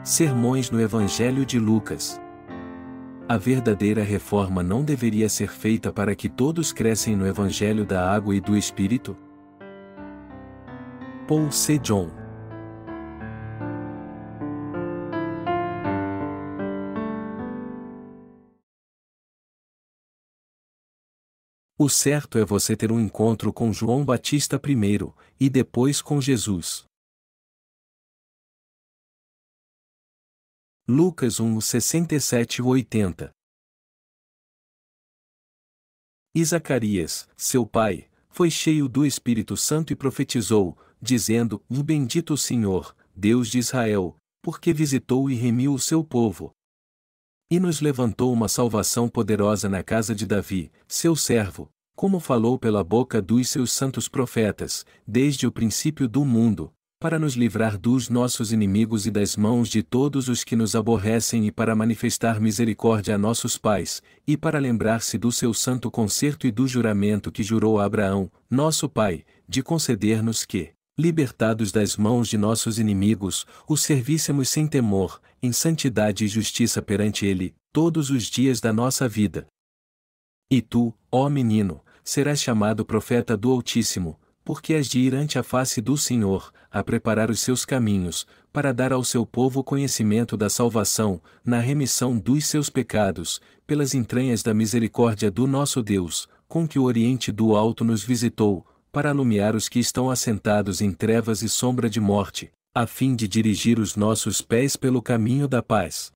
Sermões no Evangelho de Lucas. A verdadeira reforma não deveria ser feita para que todos crescem no Evangelho da água e do Espírito? Paul C. John. O certo é você ter um encontro com João Batista primeiro, e depois com Jesus. Lucas 1, 67-80. E Zacarias, seu pai, foi cheio do Espírito Santo e profetizou, dizendo: Bendito o Senhor, Deus de Israel, porque visitou e remiu o seu povo. E nos levantou uma salvação poderosa na casa de Davi, seu servo, como falou pela boca dos seus santos profetas, desde o princípio do mundo, para nos livrar dos nossos inimigos e das mãos de todos os que nos aborrecem e para manifestar misericórdia a nossos pais, e para lembrar-se do seu santo concerto e do juramento que jurou a Abraão, nosso pai, de conceder-nos que, libertados das mãos de nossos inimigos, o servíssemos sem temor, em santidade e justiça perante ele, todos os dias da nossa vida. E tu, ó menino, serás chamado profeta do Altíssimo, porque has de ir ante a face do Senhor, a preparar os seus caminhos, para dar ao seu povo conhecimento da salvação, na remissão dos seus pecados, pelas entranhas da misericórdia do nosso Deus, com que o Oriente do Alto nos visitou, para alumiar os que estão assentados em trevas e sombra de morte, a fim de dirigir os nossos pés pelo caminho da paz.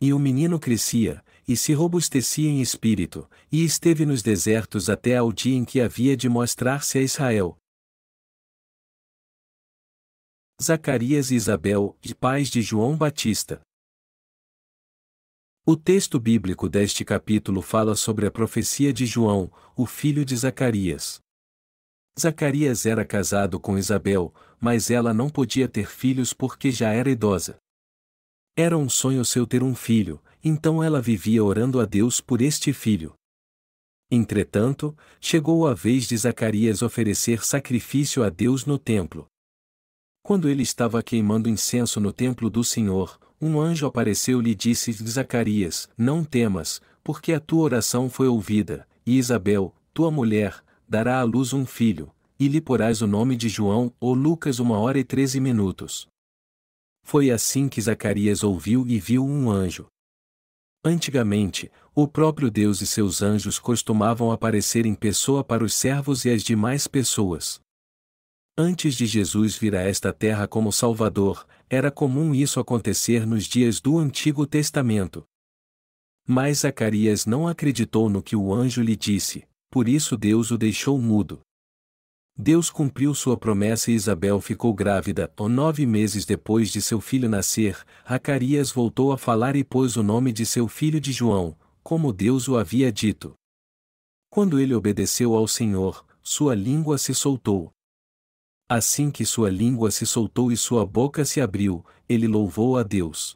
E o menino crescia, e se robustecia em espírito, e esteve nos desertos até ao dia em que havia de mostrar-se a Israel. Zacarias e Isabel, pais de João Batista. O texto bíblico deste capítulo fala sobre a profecia de João, o filho de Zacarias. Zacarias era casado com Isabel, mas ela não podia ter filhos porque já era idosa. Era um sonho seu ter um filho, então ela vivia orando a Deus por este filho. Entretanto, chegou a vez de Zacarias oferecer sacrifício a Deus no templo. Quando ele estava queimando incenso no templo do Senhor, um anjo apareceu-lhe e disse: Zacarias, não temas, porque a tua oração foi ouvida, e Isabel, tua mulher, dará à luz um filho, e lhe porás o nome de João, ou Lucas 1h13. Foi assim que Zacarias ouviu e viu um anjo. Antigamente, o próprio Deus e seus anjos costumavam aparecer em pessoa para os servos e as demais pessoas. Antes de Jesus vir a esta terra como Salvador, era comum isso acontecer nos dias do Antigo Testamento. Mas Zacarias não acreditou no que o anjo lhe disse, por isso Deus o deixou mudo. Deus cumpriu sua promessa e Isabel ficou grávida. 9 meses depois de seu filho nascer, Zacarias voltou a falar e pôs o nome de seu filho de João, como Deus o havia dito. Quando ele obedeceu ao Senhor, sua língua se soltou. Assim que sua língua se soltou e sua boca se abriu, ele louvou a Deus.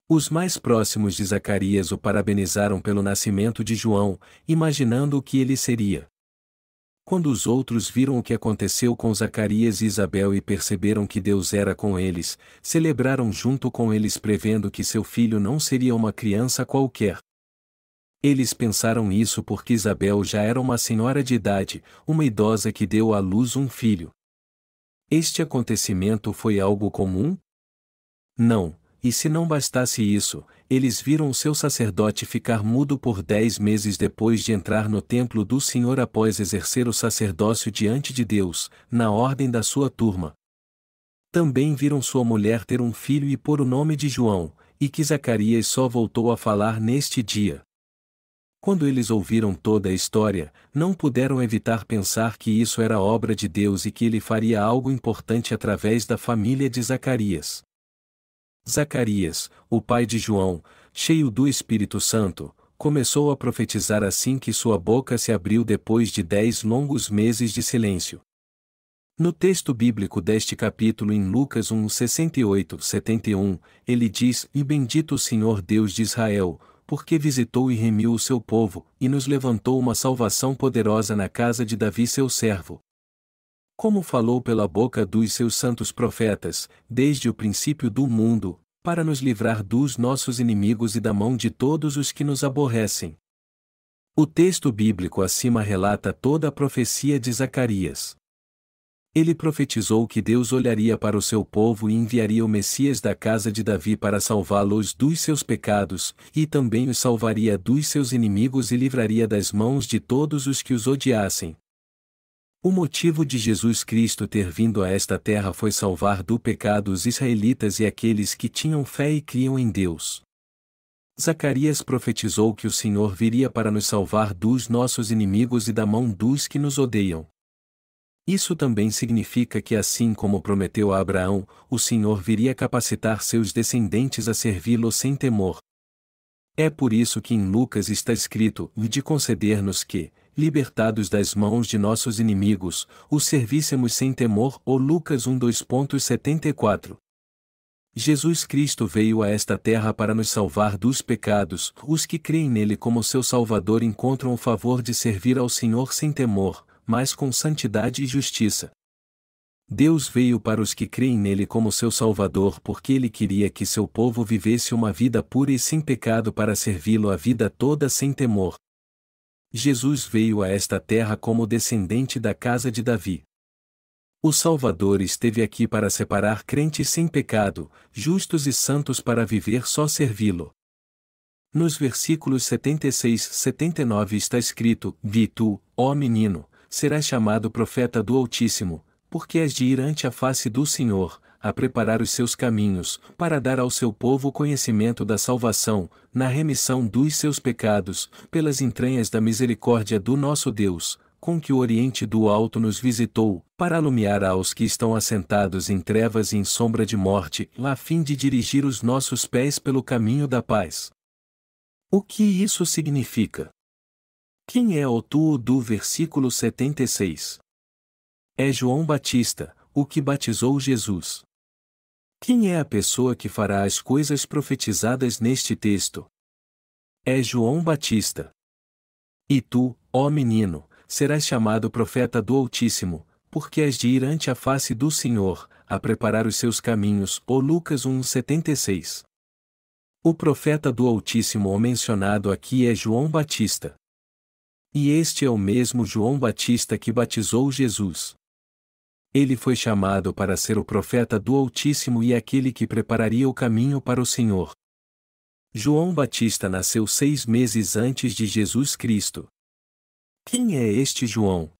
Os mais próximos de Zacarias o parabenizaram pelo nascimento de João, imaginando o que ele seria. Quando os outros viram o que aconteceu com Zacarias e Isabel e perceberam que Deus era com eles, celebraram junto com eles prevendo que seu filho não seria uma criança qualquer. Eles pensaram isso porque Isabel já era uma senhora de idade, uma idosa que deu à luz um filho. Este acontecimento foi algo comum? Não. E se não bastasse isso, eles viram o seu sacerdote ficar mudo por 10 meses depois de entrar no templo do Senhor após exercer o sacerdócio diante de Deus, na ordem da sua turma. Também viram sua mulher ter um filho e pôr o nome de João, e que Zacarias só voltou a falar neste dia. Quando eles ouviram toda a história, não puderam evitar pensar que isso era obra de Deus e que ele faria algo importante através da família de Zacarias. Zacarias, o pai de João, cheio do Espírito Santo, começou a profetizar assim que sua boca se abriu depois de 10 longos meses de silêncio. No texto bíblico deste capítulo em Lucas 1, 68-71, ele diz: E bendito o Senhor Deus de Israel, porque visitou e remiu o seu povo, e nos levantou uma salvação poderosa na casa de Davi seu servo. Como falou pela boca dos seus santos profetas, desde o princípio do mundo, para nos livrar dos nossos inimigos e da mão de todos os que nos aborrecem. O texto bíblico acima relata toda a profecia de Zacarias. Ele profetizou que Deus olharia para o seu povo e enviaria o Messias da casa de Davi para salvá-los dos seus pecados, e também os salvaria dos seus inimigos e livraria das mãos de todos os que os odiassem. O motivo de Jesus Cristo ter vindo a esta terra foi salvar do pecado os israelitas e aqueles que tinham fé e criam em Deus. Zacarias profetizou que o Senhor viria para nos salvar dos nossos inimigos e da mão dos que nos odeiam. Isso também significa que, assim como prometeu a Abraão, o Senhor viria capacitar seus descendentes a servi-lo sem temor. É por isso que em Lucas está escrito, de conceder-nos que, libertados das mãos de nossos inimigos, os servíssemos sem temor, ou Lucas 1:2.74. Jesus Cristo veio a esta terra para nos salvar dos pecados. Os que creem nele como seu Salvador encontram o favor de servir ao Senhor sem temor, mas com santidade e justiça. Deus veio para os que creem nele como seu Salvador porque ele queria que seu povo vivesse uma vida pura e sem pecado para servi-lo a vida toda sem temor. Jesus veio a esta terra como descendente da casa de Davi. O Salvador esteve aqui para separar crentes sem pecado, justos e santos para viver só servi-lo. Nos versículos 76 e 79 está escrito: Vi tu, ó menino, serás chamado profeta do Altíssimo, porque és de ir ante a face do Senhor, a preparar os seus caminhos, para dar ao seu povo o conhecimento da salvação, na remissão dos seus pecados, pelas entranhas da misericórdia do nosso Deus, com que o Oriente do Alto nos visitou, para alumiar aos que estão assentados em trevas e em sombra de morte, a fim de dirigir os nossos pés pelo caminho da paz. O que isso significa? Quem é o tu do versículo 76? É João Batista, o que batizou Jesus. Quem é a pessoa que fará as coisas profetizadas neste texto? É João Batista. E tu, ó menino, serás chamado profeta do Altíssimo, porque és de ir ante a face do Senhor, a preparar os seus caminhos. Ou Lucas 1:76. O profeta do Altíssimo o mencionado aqui é João Batista. E este é o mesmo João Batista que batizou Jesus. Ele foi chamado para ser o profeta do Altíssimo e aquele que prepararia o caminho para o Senhor. João Batista nasceu 6 meses antes de Jesus Cristo. Quem é este João?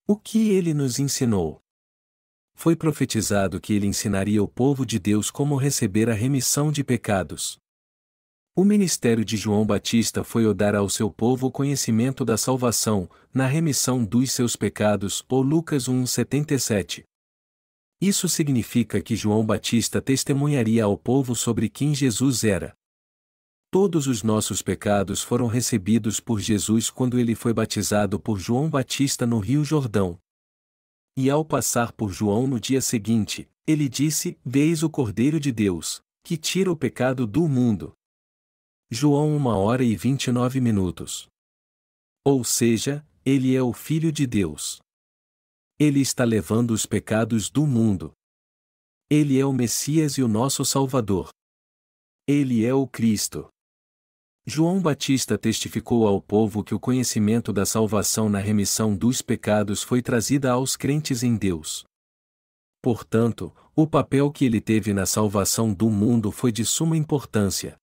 O que ele nos ensinou? Foi profetizado que ele ensinaria o povo de Deus como receber a remissão de pecados. O ministério de João Batista foi o dar ao seu povo o conhecimento da salvação, na remissão dos seus pecados. Ou Lucas 1:77. Isso significa que João Batista testemunharia ao povo sobre quem Jesus era. Todos os nossos pecados foram recebidos por Jesus quando ele foi batizado por João Batista no Rio Jordão. E ao passar por João no dia seguinte, ele disse: Veis o Cordeiro de Deus, que tira o pecado do mundo. João 1h29. Ou seja, ele é o Filho de Deus. Ele está levando os pecados do mundo. Ele é o Messias e o nosso Salvador. Ele é o Cristo. João Batista testificou ao povo que o conhecimento da salvação na remissão dos pecados foi trazida aos crentes em Deus. Portanto, o papel que ele teve na salvação do mundo foi de suma importância.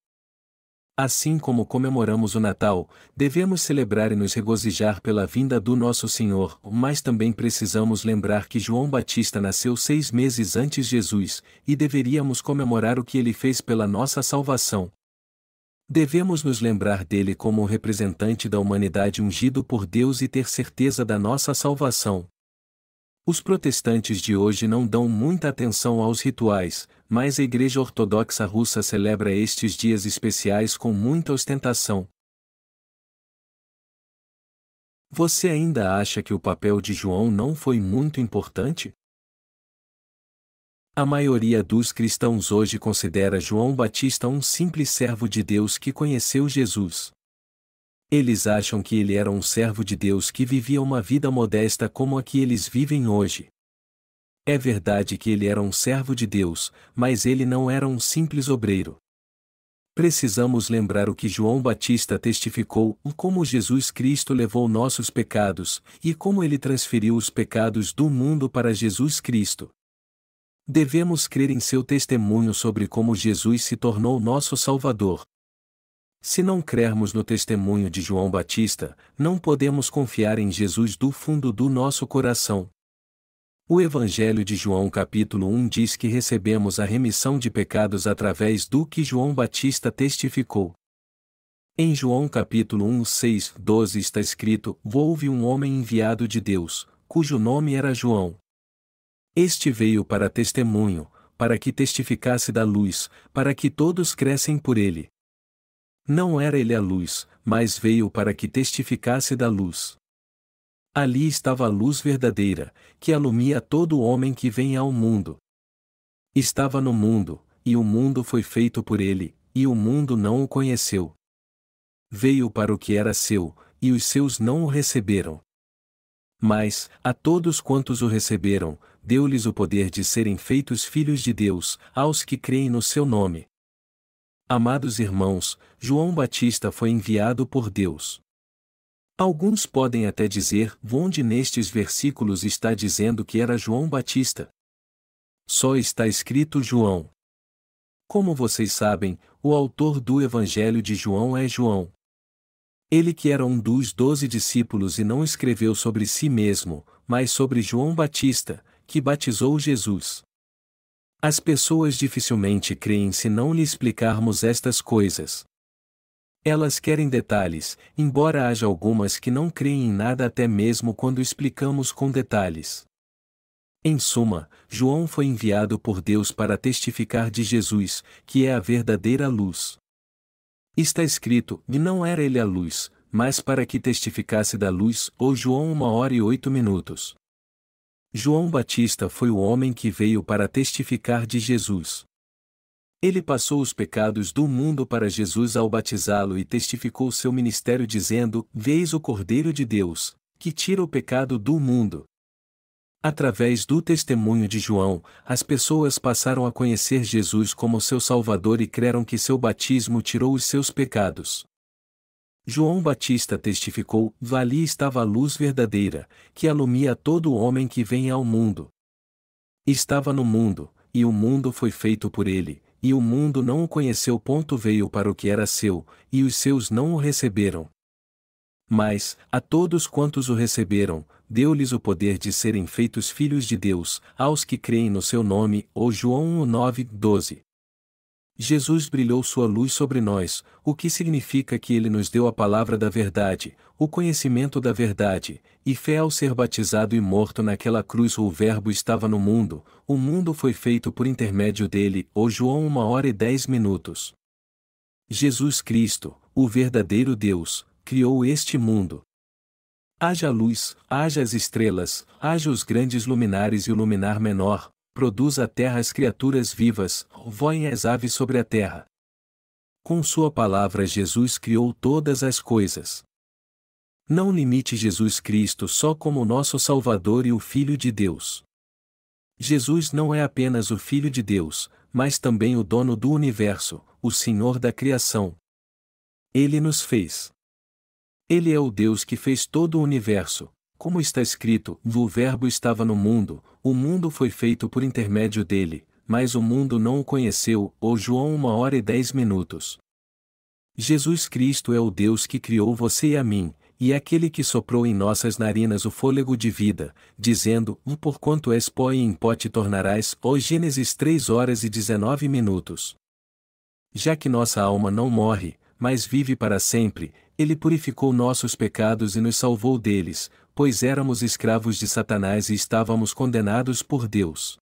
Assim como comemoramos o Natal, devemos celebrar e nos regozijar pela vinda do nosso Senhor, mas também precisamos lembrar que João Batista nasceu 6 meses antes de Jesus, e deveríamos comemorar o que ele fez pela nossa salvação. Devemos nos lembrar dele como o representante da humanidade ungido por Deus e ter certeza da nossa salvação. Os protestantes de hoje não dão muita atenção aos rituais, mas a Igreja Ortodoxa Russa celebra estes dias especiais com muita ostentação. Você ainda acha que o papel de João não foi muito importante? A maioria dos cristãos hoje considera João Batista um simples servo de Deus que conheceu Jesus. Eles acham que ele era um servo de Deus que vivia uma vida modesta como a que eles vivem hoje. É verdade que ele era um servo de Deus, mas ele não era um simples obreiro. Precisamos lembrar o que João Batista testificou, como Jesus Cristo levou nossos pecados, e como ele transferiu os pecados do mundo para Jesus Cristo. Devemos crer em seu testemunho sobre como Jesus se tornou nosso Salvador. Se não crermos no testemunho de João Batista, não podemos confiar em Jesus do fundo do nosso coração. O Evangelho de João capítulo 1 diz que recebemos a remissão de pecados através do que João Batista testificou. Em João capítulo 1, 6, 12 está escrito: Houve um homem enviado de Deus, cujo nome era João. Este veio para testemunho, para que testificasse da luz, para que todos crescem por ele. Não era ele a luz, mas veio para que testificasse da luz. Ali estava a luz verdadeira, que alumia todo homem que vem ao mundo. Estava no mundo, e o mundo foi feito por ele, e o mundo não o conheceu. Veio para o que era seu, e os seus não o receberam. Mas, a todos quantos o receberam, deu-lhes o poder de serem feitos filhos de Deus, aos que creem no seu nome. Amados irmãos, João Batista foi enviado por Deus. Alguns podem até dizer: onde nestes versículos está dizendo que era João Batista? Só está escrito João. Como vocês sabem, o autor do Evangelho de João é João. Ele que era um dos 12 discípulos e não escreveu sobre si mesmo, mas sobre João Batista, que batizou Jesus. As pessoas dificilmente creem se não lhe explicarmos estas coisas. Elas querem detalhes, embora haja algumas que não creem em nada até mesmo quando explicamos com detalhes. Em suma, João foi enviado por Deus para testificar de Jesus, que é a verdadeira luz. Está escrito: e não era ele a luz, mas para que testificasse da luz, ou João 1h08. João Batista foi o homem que veio para testificar de Jesus. Ele passou os pecados do mundo para Jesus ao batizá-lo e testificou seu ministério dizendo: Veis o Cordeiro de Deus, que tira o pecado do mundo. Através do testemunho de João, as pessoas passaram a conhecer Jesus como seu Salvador e creram que seu batismo tirou os seus pecados. João Batista testificou: ali estava a luz verdadeira, que alumia todo homem que vem ao mundo. Estava no mundo, e o mundo foi feito por ele, e o mundo não o conheceu. Veio para o que era seu, e os seus não o receberam. Mas, a todos quantos o receberam, deu-lhes o poder de serem feitos filhos de Deus, aos que creem no seu nome, ou João 1:9-12. Jesus brilhou sua luz sobre nós, o que significa que ele nos deu a palavra da verdade, o conhecimento da verdade, e fé. Ao ser batizado e morto naquela cruz, o Verbo estava no mundo, o mundo foi feito por intermédio dele, ou João 1h10. Jesus Cristo, o verdadeiro Deus, criou este mundo. Haja luz, haja as estrelas, haja os grandes luminares e o luminar menor, produz a terra as criaturas vivas, voem as aves sobre a terra. Com sua palavra Jesus criou todas as coisas. Não limite Jesus Cristo só como nosso Salvador e o Filho de Deus. Jesus não é apenas o Filho de Deus, mas também o dono do universo, o Senhor da criação. Ele nos fez. Ele é o Deus que fez todo o universo. Como está escrito: o Verbo estava no mundo, o mundo foi feito por intermédio dele, mas o mundo não o conheceu. Ou João 1h10. Jesus Cristo é o Deus que criou você e a mim, e é aquele que soprou em nossas narinas o fôlego de vida, dizendo: porquanto és pó e em pó te tornarás. Ou Gênesis 3h19. Já que nossa alma não morre, mas vive para sempre, ele purificou nossos pecados e nos salvou deles, pois éramos escravos de Satanás e estávamos condenados por Deus.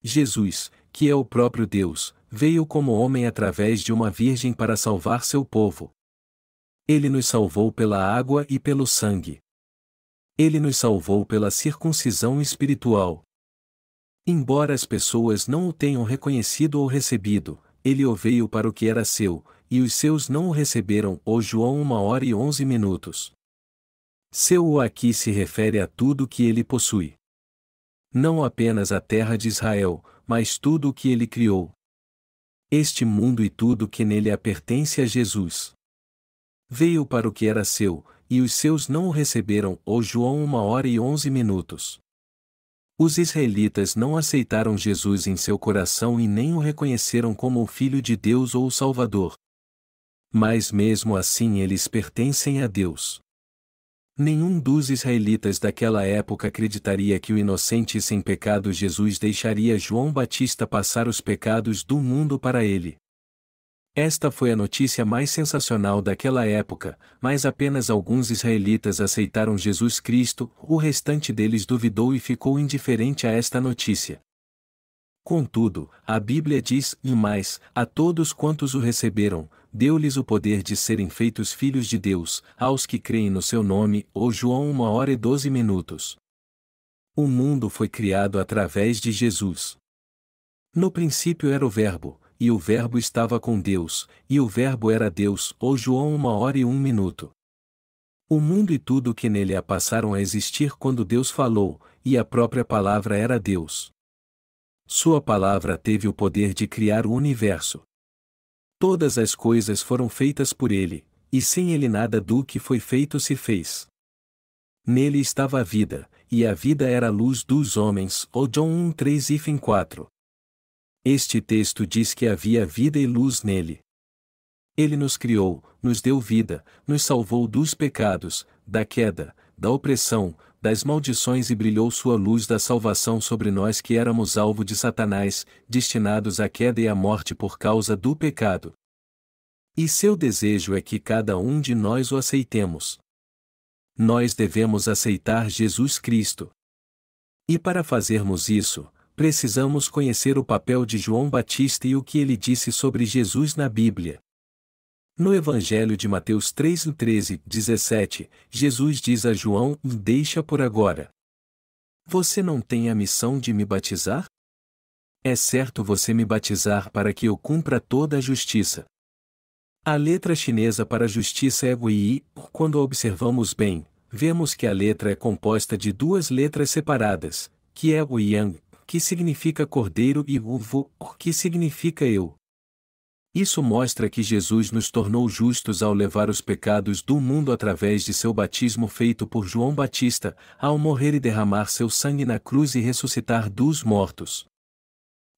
Jesus, que é o próprio Deus, veio como homem através de uma virgem para salvar seu povo. Ele nos salvou pela água e pelo sangue. Ele nos salvou pela circuncisão espiritual. Embora as pessoas não o tenham reconhecido ou recebido, ele o veio para o que era seu, e os seus não o receberam. Ou João 1h11. Seu o aqui se refere a tudo que ele possui. Não apenas a terra de Israel, mas tudo o que ele criou. Este mundo e tudo que nele há pertence a Jesus. Veio para o que era seu, e os seus não o receberam. Ou João 1h11. Os israelitas não aceitaram Jesus em seu coração e nem o reconheceram como o Filho de Deus ou o Salvador. Mas mesmo assim eles pertencem a Deus. Nenhum dos israelitas daquela época acreditaria que o inocente e sem pecado Jesus deixaria João Batista passar os pecados do mundo para ele. Esta foi a notícia mais sensacional daquela época, mas apenas alguns israelitas aceitaram Jesus Cristo, o restante deles duvidou e ficou indiferente a esta notícia. Contudo, a Bíblia diz, e mais, a todos quantos o receberam, deu-lhes o poder de serem feitos filhos de Deus, aos que creem no seu nome. Ou João 1h12. O mundo foi criado através de Jesus. No princípio era o Verbo, e o Verbo estava com Deus, e o Verbo era Deus. Ou João 1h01. O mundo e tudo o que nele há passaram a existir quando Deus falou, e a própria palavra era Deus. Sua palavra teve o poder de criar o universo. Todas as coisas foram feitas por ele, e sem ele nada do que foi feito se fez. Nele estava a vida, e a vida era a luz dos homens. Ou João 1:3-4. Este texto diz que havia vida e luz nele. Ele nos criou, nos deu vida, nos salvou dos pecados, da queda, da opressão, das maldições e brilhou sua luz da salvação sobre nós que éramos alvo de Satanás, destinados à queda e à morte por causa do pecado. E seu desejo é que cada um de nós o aceitemos. Nós devemos aceitar Jesus Cristo. E para fazermos isso, precisamos conhecer o papel de João Batista e o que ele disse sobre Jesus na Bíblia. No Evangelho de Mateus 3:13-17, Jesus diz a João: "Deixa por agora. Você não tem a missão de me batizar? É certo você me batizar para que eu cumpra toda a justiça." A letra chinesa para justiça é Guiyi. Quando a observamos bem, vemos que a letra é composta de duas letras separadas, que é Guiyang, que significa cordeiro, e Wu, que significa eu. Isso mostra que Jesus nos tornou justos ao levar os pecados do mundo através de seu batismo feito por João Batista, ao morrer e derramar seu sangue na cruz e ressuscitar dos mortos.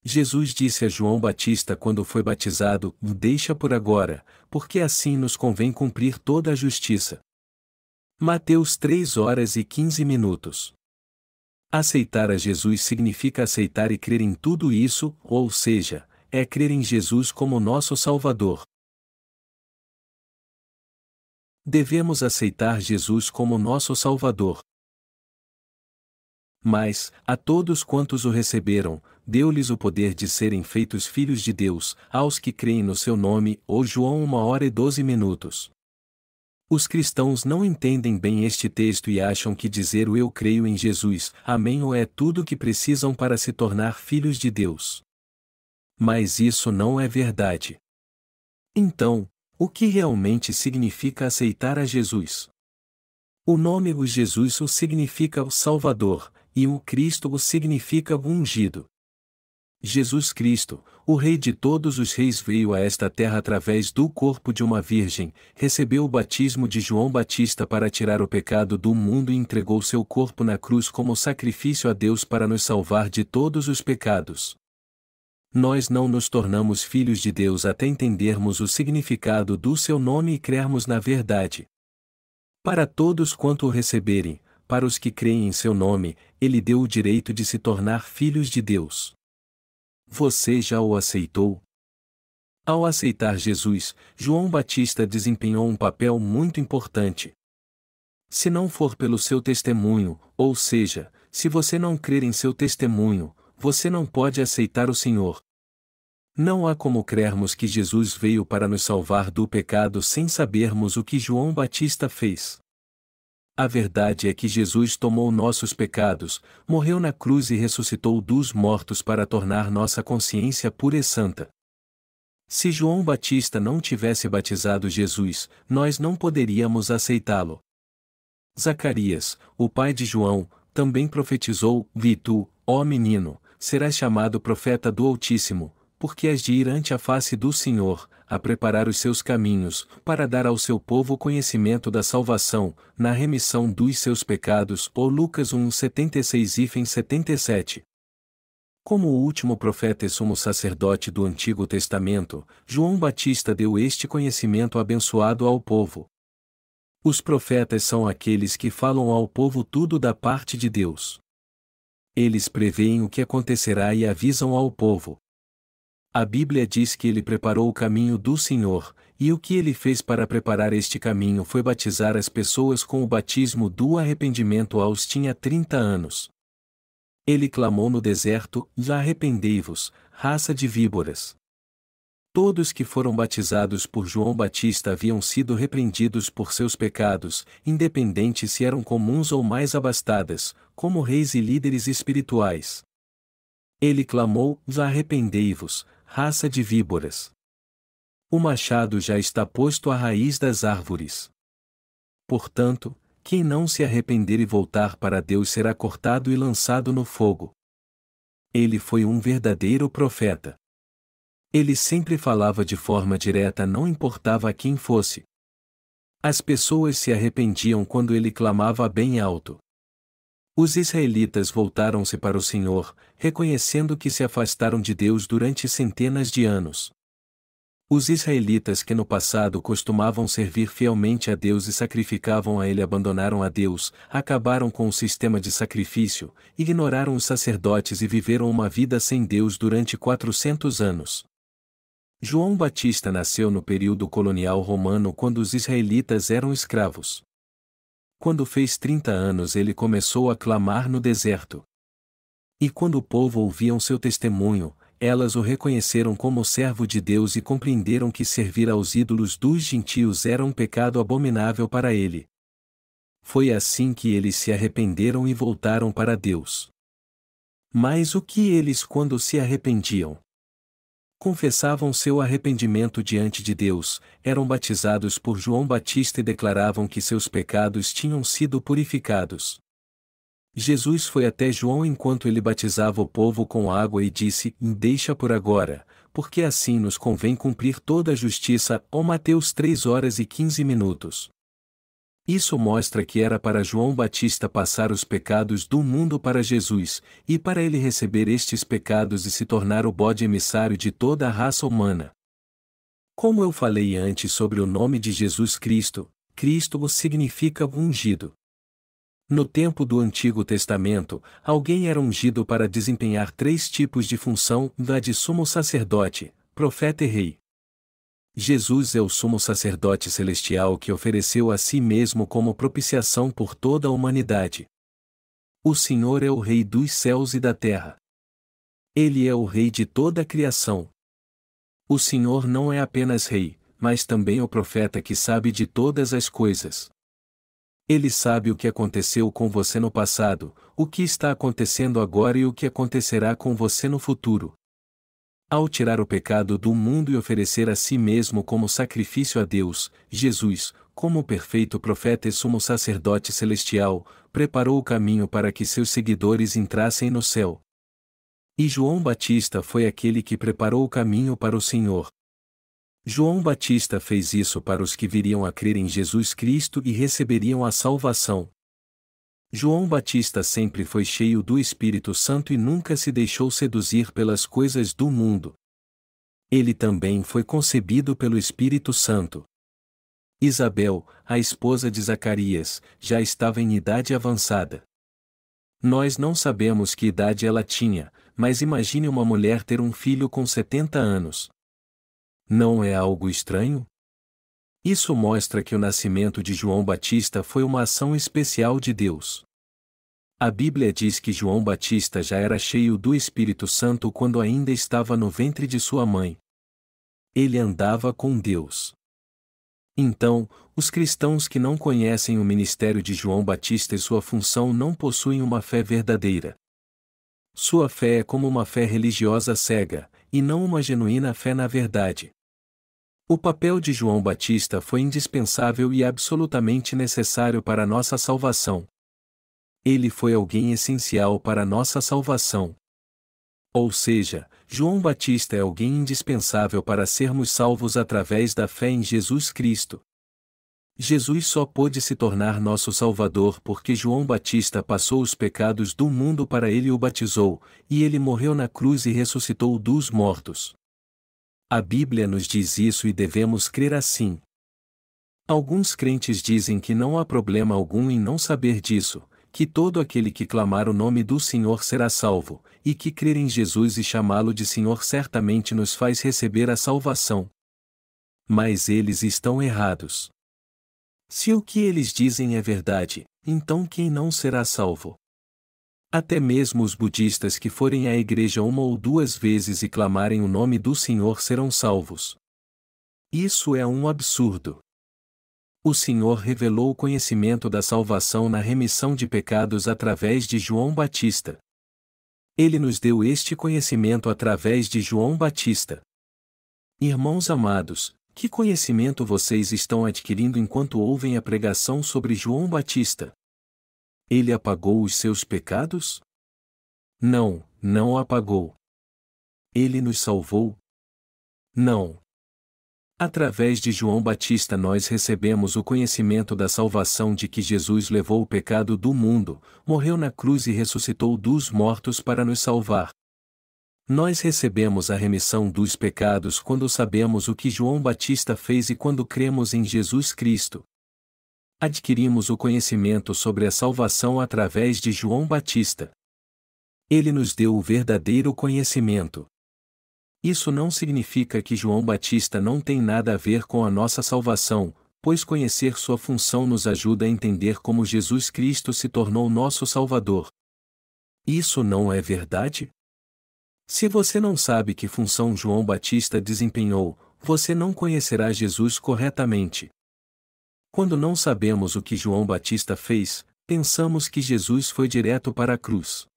Jesus disse a João Batista quando foi batizado: "Deixa por agora, porque assim nos convém cumprir toda a justiça." Mateus 3h15. Aceitar a Jesus significa aceitar e crer em tudo isso, ou seja, é crer em Jesus como nosso Salvador. Devemos aceitar Jesus como nosso Salvador. Mas, a todos quantos o receberam, deu-lhes o poder de serem feitos filhos de Deus, aos que creem no seu nome. Ou João 1h12. Os cristãos não entendem bem este texto e acham que dizer o "eu creio em Jesus, amém" ou é tudo o que precisam para se tornar filhos de Deus. Mas isso não é verdade. Então, o que realmente significa aceitar a Jesus? O nome o Jesus o significa o Salvador, e o Cristo o significa o ungido. Jesus Cristo, o Rei de todos os reis, veio a esta terra através do corpo de uma virgem, recebeu o batismo de João Batista para tirar o pecado do mundo e entregou seu corpo na cruz como sacrifício a Deus para nos salvar de todos os pecados. Nós não nos tornamos filhos de Deus até entendermos o significado do seu nome e crermos na verdade. Para todos quanto o receberem, para os que creem em seu nome, ele deu o direito de se tornar filhos de Deus. Você já o aceitou? Ao aceitar Jesus, João Batista desempenhou um papel muito importante. Se não for pelo seu testemunho, ou seja, se você não crer em seu testemunho, você não pode aceitar o Senhor. Não há como crermos que Jesus veio para nos salvar do pecado sem sabermos o que João Batista fez. A verdade é que Jesus tomou nossos pecados, morreu na cruz e ressuscitou dos mortos para tornar nossa consciência pura e santa. Se João Batista não tivesse batizado Jesus, nós não poderíamos aceitá-lo. Zacarias, o pai de João, também profetizou: "Vi tu, ó menino, serás chamado profeta do Altíssimo, porque has de ir ante a face do Senhor, a preparar os seus caminhos, para dar ao seu povo conhecimento da salvação, na remissão dos seus pecados. Ou Lucas 1:76-77. Como o último profeta e sumo sacerdote do Antigo Testamento, João Batista deu este conhecimento abençoado ao povo. Os profetas são aqueles que falam ao povo tudo da parte de Deus. Eles preveem o que acontecerá e avisam ao povo. A Bíblia diz que ele preparou o caminho do Senhor, e o que ele fez para preparar este caminho foi batizar as pessoas com o batismo do arrependimento aos tinha 30 anos. Ele clamou no deserto: arrependei-vos, raça de víboras. Todos que foram batizados por João Batista haviam sido repreendidos por seus pecados, independente se eram comuns ou mais abastadas, como reis e líderes espirituais. Ele clamou: arrependei-vos, raça de víboras. O machado já está posto à raiz das árvores. Portanto, quem não se arrepender e voltar para Deus será cortado e lançado no fogo. Ele foi um verdadeiro profeta. Ele sempre falava de forma direta, não importava a quem fosse. As pessoas se arrependiam quando ele clamava bem alto. Os israelitas voltaram-se para o Senhor, reconhecendo que se afastaram de Deus durante centenas de anos. Os israelitas que no passado costumavam servir fielmente a Deus e sacrificavam a Ele abandonaram a Deus, acabaram com o sistema de sacrifício, ignoraram os sacerdotes e viveram uma vida sem Deus durante 400 anos. João Batista nasceu no período colonial romano quando os israelitas eram escravos. Quando fez 30 anos ele começou a clamar no deserto. E quando o povo ouviam seu testemunho, elas o reconheceram como servo de Deus e compreenderam que servir aos ídolos dos gentios era um pecado abominável para ele. Foi assim que eles se arrependeram e voltaram para Deus. Mas o que eles quando se arrependiam? Confessavam seu arrependimento diante de Deus, eram batizados por João Batista e declaravam que seus pecados tinham sido purificados. Jesus foi até João enquanto ele batizava o povo com água e disse: deixa por agora, porque assim nos convém cumprir toda a justiça. Mateus 3:15. Isso mostra que era para João Batista passar os pecados do mundo para Jesus, e para ele receber estes pecados e se tornar o bode emissário de toda a raça humana. Como eu falei antes sobre o nome de Jesus Cristo, Cristo significa ungido. No tempo do Antigo Testamento, alguém era ungido para desempenhar 3 tipos de função: a de sumo sacerdote, profeta e rei. Jesus é o sumo sacerdote celestial que ofereceu a si mesmo como propiciação por toda a humanidade. O Senhor é o Rei dos céus e da terra. Ele é o Rei de toda a criação. O Senhor não é apenas Rei, mas também o profeta que sabe de todas as coisas. Ele sabe o que aconteceu com você no passado, o que está acontecendo agora e o que acontecerá com você no futuro. Ao tirar o pecado do mundo e oferecer a si mesmo como sacrifício a Deus, Jesus, como o perfeito profeta e sumo sacerdote celestial, preparou o caminho para que seus seguidores entrassem no céu. E João Batista foi aquele que preparou o caminho para o Senhor. João Batista fez isso para os que viriam a crer em Jesus Cristo e receberiam a salvação. João Batista sempre foi cheio do Espírito Santo e nunca se deixou seduzir pelas coisas do mundo. Ele também foi concebido pelo Espírito Santo. Isabel, a esposa de Zacarias, já estava em idade avançada. Nós não sabemos que idade ela tinha, mas imagine uma mulher ter um filho com 70 anos. Não é algo estranho? Isso mostra que o nascimento de João Batista foi uma ação especial de Deus. A Bíblia diz que João Batista já era cheio do Espírito Santo quando ainda estava no ventre de sua mãe. Ele andava com Deus. Então, os cristãos que não conhecem o ministério de João Batista e sua função não possuem uma fé verdadeira. Sua fé é como uma fé religiosa cega, e não uma genuína fé na verdade. O papel de João Batista foi indispensável e absolutamente necessário para nossa salvação. Ele foi alguém essencial para nossa salvação. Ou seja, João Batista é alguém indispensável para sermos salvos através da fé em Jesus Cristo. Jesus só pôde se tornar nosso Salvador porque João Batista passou os pecados do mundo para ele e o batizou, e ele morreu na cruz e ressuscitou dos mortos. A Bíblia nos diz isso e devemos crer assim. Alguns crentes dizem que não há problema algum em não saber disso, que todo aquele que clamar o nome do Senhor será salvo, e que crer em Jesus e chamá-lo de Senhor certamente nos faz receber a salvação. Mas eles estão errados. Se o que eles dizem é verdade, então quem não será salvo? Até mesmo os budistas que forem à igreja uma ou duas vezes e clamarem o nome do Senhor serão salvos. Isso é um absurdo. O Senhor revelou o conhecimento da salvação na remissão de pecados através de João Batista. Ele nos deu este conhecimento através de João Batista. Irmãos amados, que conhecimento vocês estão adquirindo enquanto ouvem a pregação sobre João Batista? Ele apagou os seus pecados? Não, não apagou. Ele nos salvou? Não. Através de João Batista nós recebemos o conhecimento da salvação de que Jesus levou o pecado do mundo, morreu na cruz e ressuscitou dos mortos para nos salvar. Nós recebemos a remissão dos pecados quando sabemos o que João Batista fez e quando cremos em Jesus Cristo. Adquirimos o conhecimento sobre a salvação através de João Batista. Ele nos deu o verdadeiro conhecimento. Isso não significa que João Batista não tem nada a ver com a nossa salvação, pois conhecer sua função nos ajuda a entender como Jesus Cristo se tornou nosso Salvador. Isso não é verdade? Se você não sabe que função João Batista desempenhou, você não conhecerá Jesus corretamente. Quando não sabemos o que João Batista fez, pensamos que Jesus foi direto para a cruz.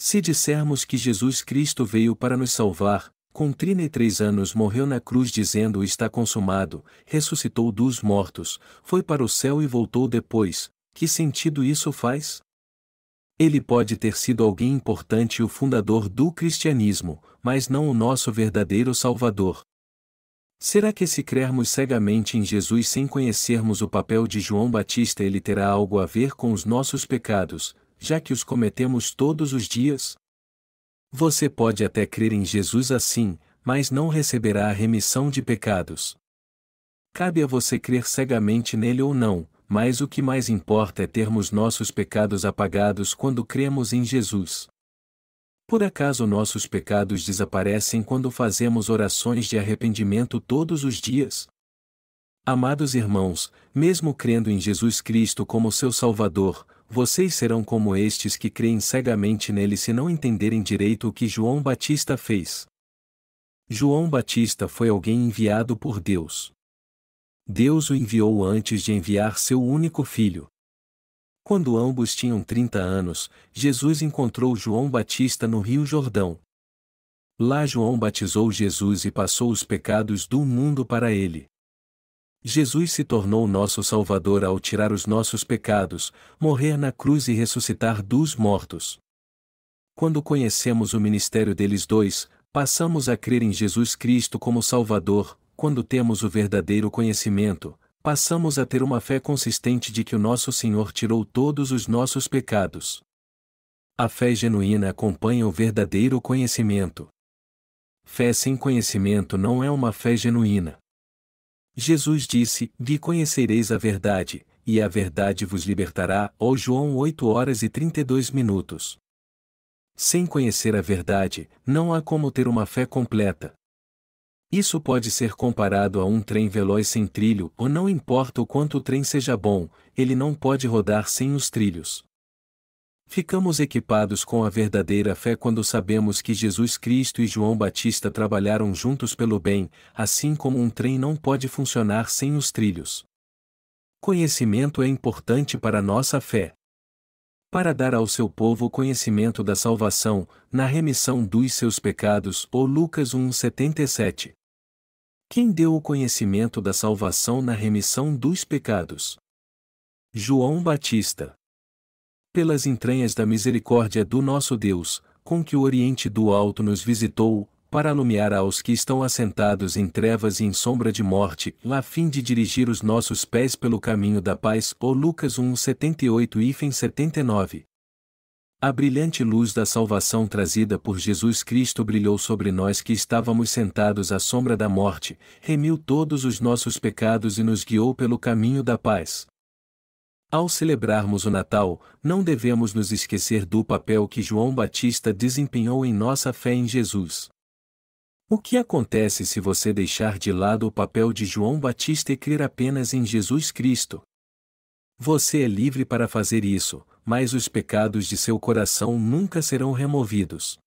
Se dissermos que Jesus Cristo veio para nos salvar, com 33 anos morreu na cruz dizendo está consumado, ressuscitou dos mortos, foi para o céu e voltou depois, que sentido isso faz? Ele pode ter sido alguém importante e o fundador do cristianismo, mas não o nosso verdadeiro Salvador. Será que se crermos cegamente em Jesus sem conhecermos o papel de João Batista ele terá algo a ver com os nossos pecados, já que os cometemos todos os dias? Você pode até crer em Jesus assim, mas não receberá a remissão de pecados. Cabe a você crer cegamente nele ou não, mas o que mais importa é termos nossos pecados apagados quando cremos em Jesus. Por acaso nossos pecados desaparecem quando fazemos orações de arrependimento todos os dias? Amados irmãos, mesmo crendo em Jesus Cristo como seu Salvador, vocês serão como estes que creem cegamente nele se não entenderem direito o que João Batista fez. João Batista foi alguém enviado por Deus. Deus o enviou antes de enviar seu único filho. Quando ambos tinham 30 anos, Jesus encontrou João Batista no Rio Jordão. Lá João batizou Jesus e passou os pecados do mundo para ele. Jesus se tornou nosso Salvador ao tirar os nossos pecados, morrer na cruz e ressuscitar dos mortos. Quando conhecemos o ministério deles dois, passamos a crer em Jesus Cristo como Salvador. Quando temos o verdadeiro conhecimento, passamos a ter uma fé consistente de que o nosso Senhor tirou todos os nossos pecados. A fé genuína acompanha o verdadeiro conhecimento. Fé sem conhecimento não é uma fé genuína. Jesus disse: "Vi conhecereis a verdade, e a verdade vos libertará", ou João 8h32. Sem conhecer a verdade, não há como ter uma fé completa. Isso pode ser comparado a um trem veloz sem trilho, ou não importa o quanto o trem seja bom, ele não pode rodar sem os trilhos. Ficamos equipados com a verdadeira fé quando sabemos que Jesus Cristo e João Batista trabalharam juntos pelo bem, assim como um trem não pode funcionar sem os trilhos. Conhecimento é importante para nossa fé. Para dar ao seu povo o conhecimento da salvação, na remissão dos seus pecados, ou Lucas 1:77. Quem deu o conhecimento da salvação na remissão dos pecados? João Batista. pelas entranhas da misericórdia do nosso Deus, com que o Oriente do Alto nos visitou, para alumiar aos que estão assentados em trevas e em sombra de morte, a fim de dirigir os nossos pés pelo caminho da paz. Ou Lucas 1:78-79. A brilhante luz da salvação trazida por Jesus Cristo brilhou sobre nós que estávamos sentados à sombra da morte, remiu todos os nossos pecados e nos guiou pelo caminho da paz. Ao celebrarmos o Natal, não devemos nos esquecer do papel que João Batista desempenhou em nossa fé em Jesus. O que acontece se você deixar de lado o papel de João Batista e crer apenas em Jesus Cristo? Você é livre para fazer isso, mas os pecados de seu coração nunca serão removidos.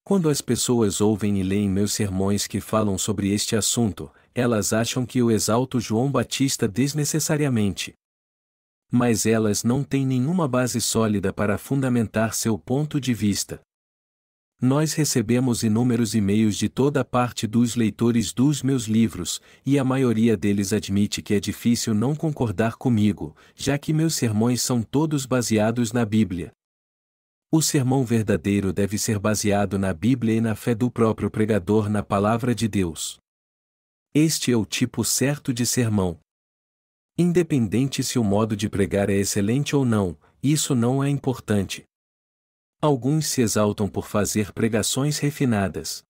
Quando as pessoas ouvem e leem meus sermões que falam sobre este assunto, elas acham que eu exalto João Batista desnecessariamente. Mas elas não têm nenhuma base sólida para fundamentar seu ponto de vista. Nós recebemos inúmeros e-mails de toda parte dos leitores dos meus livros, e a maioria deles admite que é difícil não concordar comigo, já que meus sermões são todos baseados na Bíblia. O sermão verdadeiro deve ser baseado na Bíblia e na fé do próprio pregador na Palavra de Deus. Este é o tipo certo de sermão. Independente se o modo de pregar é excelente ou não, isso não é importante. Alguns se exaltam por fazer pregações refinadas.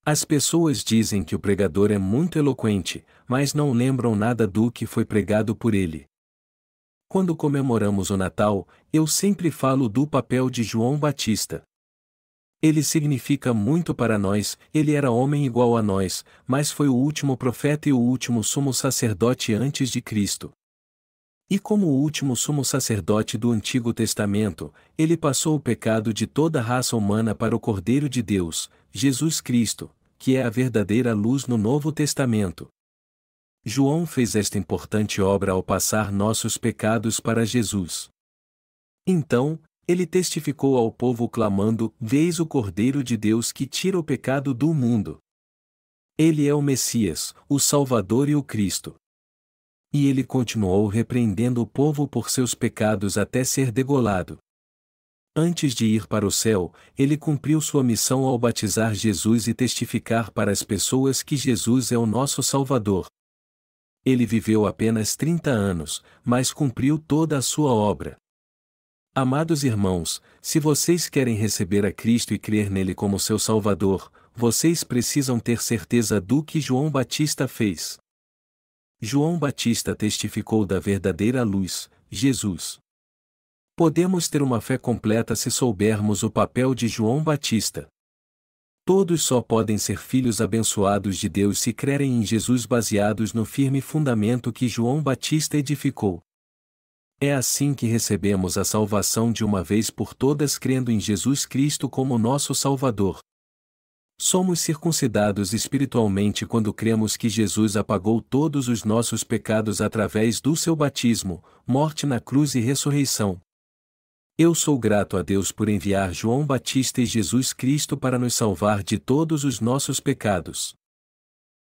As pessoas dizem que o pregador é muito eloquente, mas não lembram nada do que foi pregado por ele. Quando comemoramos o Natal, eu sempre falo do papel de João Batista. Ele significa muito para nós. Ele era homem igual a nós, mas foi o último profeta e o último sumo sacerdote antes de Cristo. E como o último sumo sacerdote do Antigo Testamento, ele passou o pecado de toda a raça humana para o Cordeiro de Deus, Jesus Cristo, que é a verdadeira luz no Novo Testamento. João fez esta importante obra ao passar nossos pecados para Jesus. Então, ele testificou ao povo clamando: "Veis o Cordeiro de Deus que tira o pecado do mundo." Ele é o Messias, o Salvador e o Cristo. E ele continuou repreendendo o povo por seus pecados até ser degolado. Antes de ir para o céu, ele cumpriu sua missão ao batizar Jesus e testificar para as pessoas que Jesus é o nosso Salvador. Ele viveu apenas 30 anos, mas cumpriu toda a sua obra. Amados irmãos, se vocês querem receber a Cristo e crer nele como seu Salvador, vocês precisam ter certeza do que João Batista fez. João Batista testificou da verdadeira luz, Jesus. Podemos ter uma fé completa se soubermos o papel de João Batista. Todos só podem ser filhos abençoados de Deus se crerem em Jesus baseados no firme fundamento que João Batista edificou. É assim que recebemos a salvação de uma vez por todas crendo em Jesus Cristo como nosso Salvador. Somos circuncidados espiritualmente quando cremos que Jesus apagou todos os nossos pecados através do seu batismo, morte na cruz e ressurreição. Eu sou grato a Deus por enviar João Batista e Jesus Cristo para nos salvar de todos os nossos pecados.